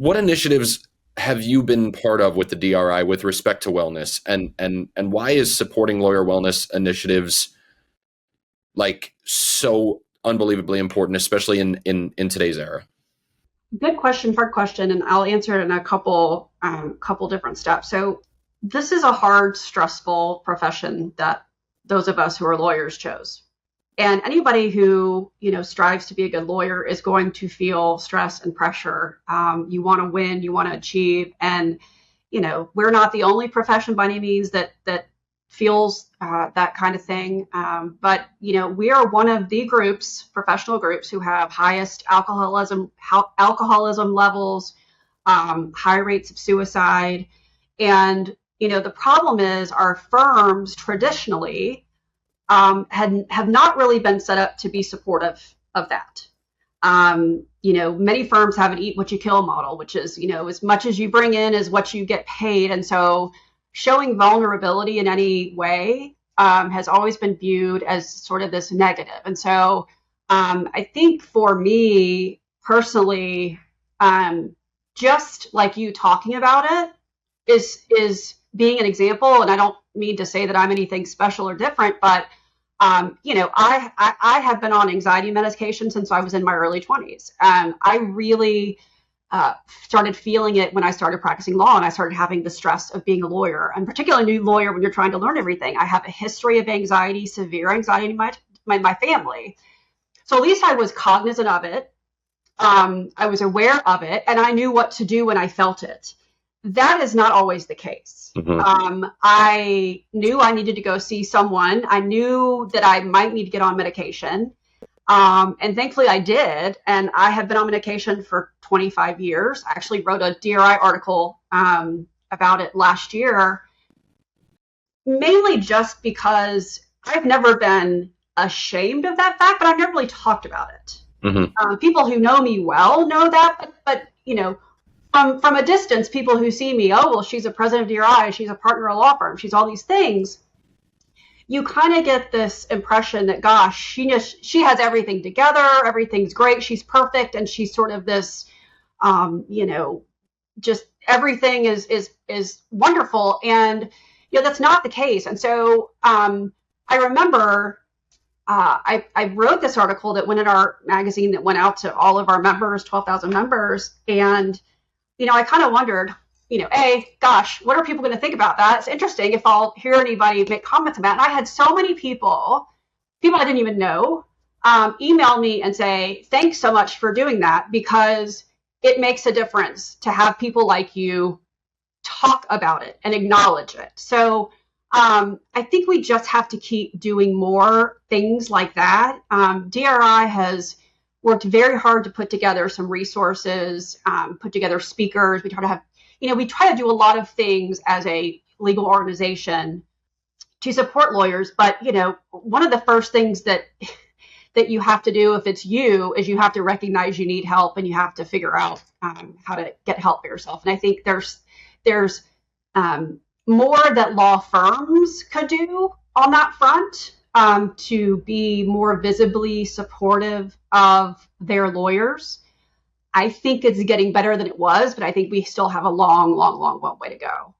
What initiatives have you been part of with the DRI with respect to wellness, and why is supporting lawyer wellness initiatives like so unbelievably important, especially in today's era? Good question, hard question, and I'll answer it in a couple different steps. So this is a hard, stressful profession that those of us who are lawyers chose. And anybody who, strives to be a good lawyer is going to feel stress and pressure. You want to win, you want to achieve, and we're not the only profession by any means that feels that kind of thing. But we are one of the professional groups, who have highest alcoholism levels, high rates of suicide, and the problem is our firms traditionally have not really been set up to be supportive of that. Many firms have an eat what you kill model, which is, as much as you bring in is what you get paid. And so showing vulnerability in any way has always been viewed as sort of this negative. And so I think for me personally, just like you talking about it is being an example. And I don't mean to say that I'm anything special or different, but I have been on anxiety medication since I was in my early 20s. I really started feeling it when I started practicing law, and I started having the stress of being a lawyer, and particularly a new lawyer when you're trying to learn everything. I have a history of anxiety, severe anxiety in my family. So at least I was cognizant of it. I was aware of it, and I knew what to do when I felt it. That is not always the case. Mm-hmm. I knew I needed to go see someone. I knew that I might need to get on medication. And thankfully I did. And I have been on medication for 25 years. I actually wrote a DRI article about it last year, mainly just because I've never been ashamed of that fact, but I've never really talked about it. Mm-hmm. People who know me well know that, but from a distance, people who see me, oh, well, she's a president of DRI, she's a partner of a law firm, she's all these things. You kind of get this impression that, gosh, she has everything together, everything's great, she's perfect, and she's sort of this, just everything is wonderful, and that's not the case. And so I remember I wrote this article that went in our magazine that went out to all of our members, 12,000 members, and I kind of wondered, gosh, what are people going to think about that? It's interesting if I'll hear anybody make comments about it. And I had so many people I didn't even know, email me and say, thanks so much for doing that, because it makes a difference to have people like you talk about it and acknowledge it. So I think we just have to keep doing more things like that. DRI has worked very hard to put together some resources, put together speakers. We try to do a lot of things as a legal organization to support lawyers. But, one of the first things that you have to do if it's you is you have to recognize you need help, and you have to figure out how to get help for yourself. And I think there's more that law firms could do on that front. To be more visibly supportive of their lawyers. I think it's getting better than it was, but I think we still have a long way to go.